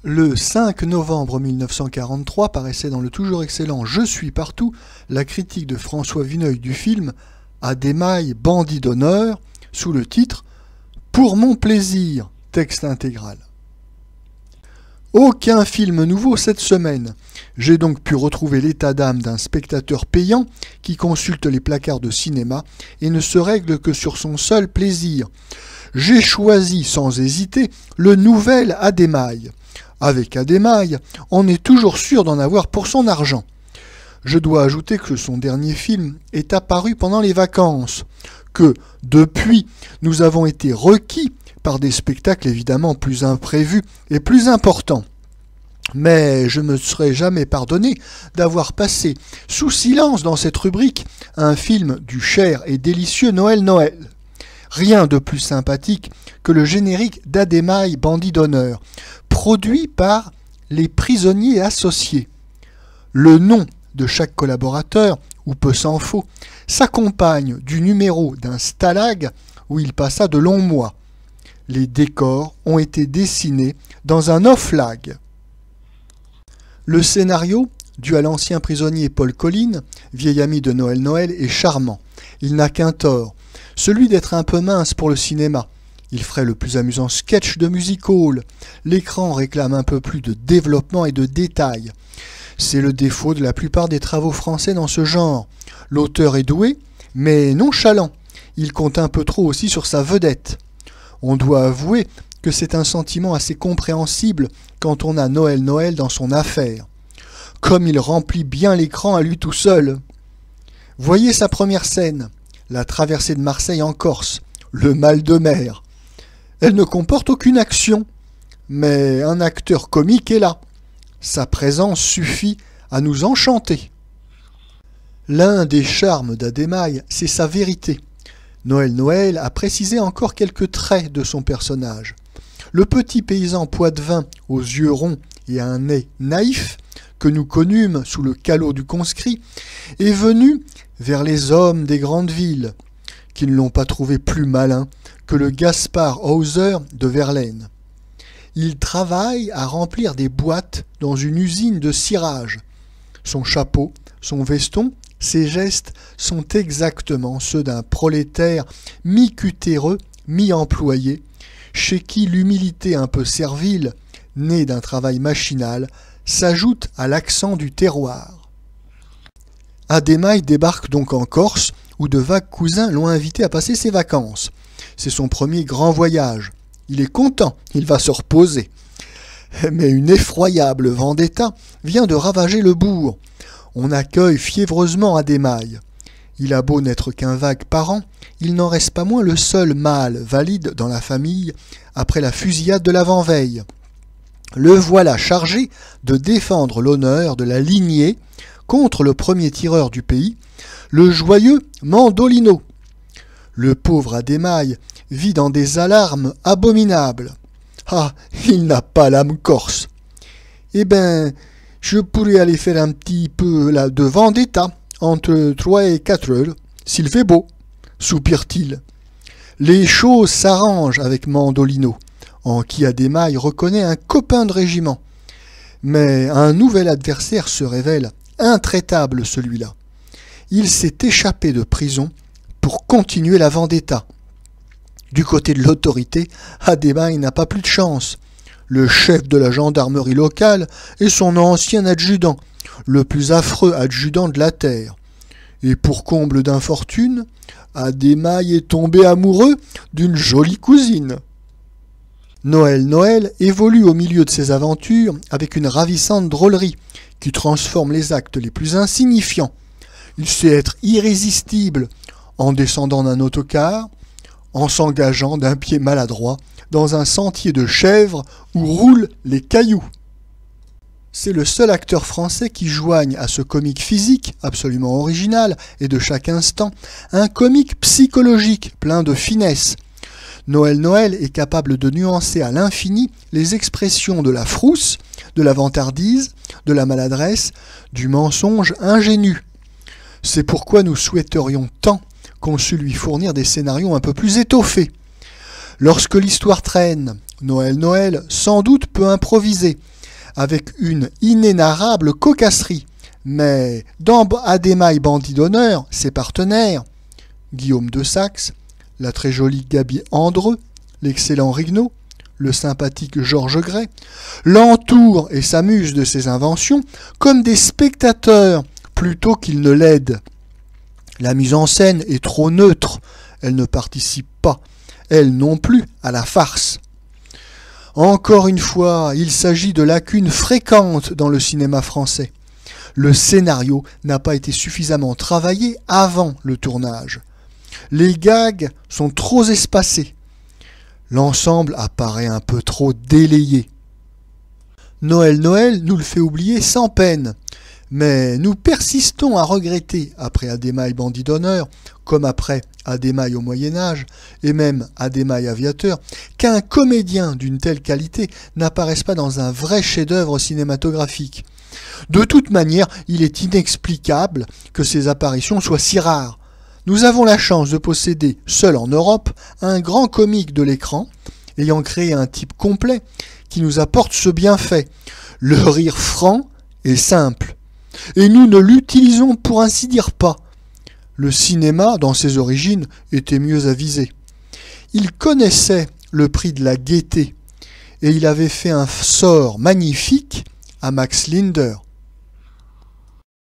Le 5 novembre 1943 paraissait dans le toujours excellent Je suis partout la critique de François Vineuil du film Adémaï, bandit d'honneur, sous le titre Pour mon plaisir, texte intégral. Aucun film nouveau cette semaine. J'ai donc pu retrouver l'état d'âme d'un spectateur payant qui consulte les placards de cinéma et ne se règle que sur son seul plaisir. J'ai choisi sans hésiter le nouvel Adémaï. Avec Adémaï, on est toujours sûr d'en avoir pour son argent. Je dois ajouter que son dernier film est apparu pendant les vacances, que, depuis, nous avons été requis par des spectacles évidemment plus imprévus et plus importants. Mais je ne me serais jamais pardonné d'avoir passé sous silence dans cette rubrique un film du cher et délicieux Noël. Rien de plus sympathique que le générique d'Adémaï, bandit d'honneur, produit par les prisonniers associés. Le nom de chaque collaborateur, ou peu s'en faut, s'accompagne du numéro d'un stalag où il passa de longs mois. Les décors ont été dessinés dans un off-lag. Le scénario, dû à l'ancien prisonnier Paul Colline, vieil ami de Noël, est charmant. Il n'a qu'un tort, celui d'être un peu mince pour le cinéma. Il ferait le plus amusant sketch de music-hall. L'écran réclame un peu plus de développement et de détails. C'est le défaut de la plupart des travaux français dans ce genre. L'auteur est doué, mais nonchalant. Il compte un peu trop aussi sur sa vedette. On doit avouer que c'est un sentiment assez compréhensible quand on a Noël dans son affaire. Comme il remplit bien l'écran à lui tout seul. Voyez sa première scène, la traversée de Marseille en Corse, le mal de mer. Elle ne comporte aucune action, mais un acteur comique est là. Sa présence suffit à nous enchanter. L'un des charmes d'Adémaï, c'est sa vérité. Noël a précisé encore quelques traits de son personnage. Le petit paysan poitevin aux yeux ronds et à un nez naïf, que nous connûmes sous le calot du conscrit, est venu vers les hommes des grandes villes, qui ne l'ont pas trouvé plus malin que le Gaspard Hauser de Verlaine. Il travaille à remplir des boîtes dans une usine de cirage. Son chapeau, son veston, ses gestes sont exactement ceux d'un prolétaire mi-cutéreux, mi-employé, chez qui l'humilité un peu servile, née d'un travail machinal, s'ajoute à l'accent du terroir. Adémaï débarque donc en Corse, où de vagues cousins l'ont invité à passer ses vacances. C'est son premier grand voyage. Il est content, il va se reposer. Mais une effroyable vendetta vient de ravager le bourg. On accueille fiévreusement Adémaï. Il a beau n'être qu'un vague parent, il n'en reste pas moins le seul mâle valide dans la famille après la fusillade de l'avant-veille. Le voilà chargé de défendre l'honneur de la lignée contre le premier tireur du pays, le joyeux Mandolino. Le pauvre Adémaï vit dans des alarmes abominables. Ah, il n'a pas l'âme corse. Eh ben, je pourrais aller faire un petit peu là de vendetta entre 3 et 4 heures, s'il fait beau, soupire-t-il. Les choses s'arrangent avec Mandolino, en qui Adémaï reconnaît un copain de régiment. Mais un nouvel adversaire se révèle intraitable, celui-là. Il s'est échappé de prison pour continuer la vendetta. Du côté de l'autorité, Adémaï n'a pas plus de chance. Le chef de la gendarmerie locale est son ancien adjudant, le plus affreux adjudant de la terre. Et pour comble d'infortune, Adémaï est tombé amoureux d'une jolie cousine. Noël évolue au milieu de ses aventures avec une ravissante drôlerie qui transforme les actes les plus insignifiants. Il sait être irrésistible en descendant d'un autocar, en s'engageant d'un pied maladroit dans un sentier de chèvres où roulent les cailloux. C'est le seul acteur français qui joigne à ce comique physique, absolument original, et de chaque instant, un comique psychologique, plein de finesse. Noël est capable de nuancer à l'infini les expressions de la frousse, de la vantardise, de la maladresse, du mensonge ingénu. C'est pourquoi nous souhaiterions tant qu'on sut lui fournir des scénarios un peu plus étoffés. Lorsque l'histoire traîne, Noël, sans doute peut improviser, avec une inénarrable cocasserie. Mais dans Adéma et Bandit d'honneur, ses partenaires, Guillaume de Saxe, la très jolie Gaby Andreu, l'excellent Rignaud, le sympathique Georges Gray, l'entourent et s'amusent de ses inventions comme des spectateurs plutôt qu'ils ne l'aident. La mise en scène est trop neutre, elle ne participe pas, elle non plus, à la farce. Encore une fois, il s'agit de lacunes fréquentes dans le cinéma français. Le scénario n'a pas été suffisamment travaillé avant le tournage. Les gags sont trop espacés. L'ensemble apparaît un peu trop délayé. Noël nous le fait oublier sans peine. Mais nous persistons à regretter, après Adéma et Bandit d'honneur, comme après Adéma au Moyen-Âge, et même Adéma Aviateur, qu'un comédien d'une telle qualité n'apparaisse pas dans un vrai chef-d'œuvre cinématographique. De toute manière, il est inexplicable que ces apparitions soient si rares. Nous avons la chance de posséder, seul en Europe, un grand comique de l'écran, ayant créé un type complet, qui nous apporte ce bienfait, le rire franc et simple. Et nous ne l'utilisons pour ainsi dire pas. Le cinéma, dans ses origines, était mieux avisé. Il connaissait le prix de la gaieté, et il avait fait un sort magnifique à Max Linder.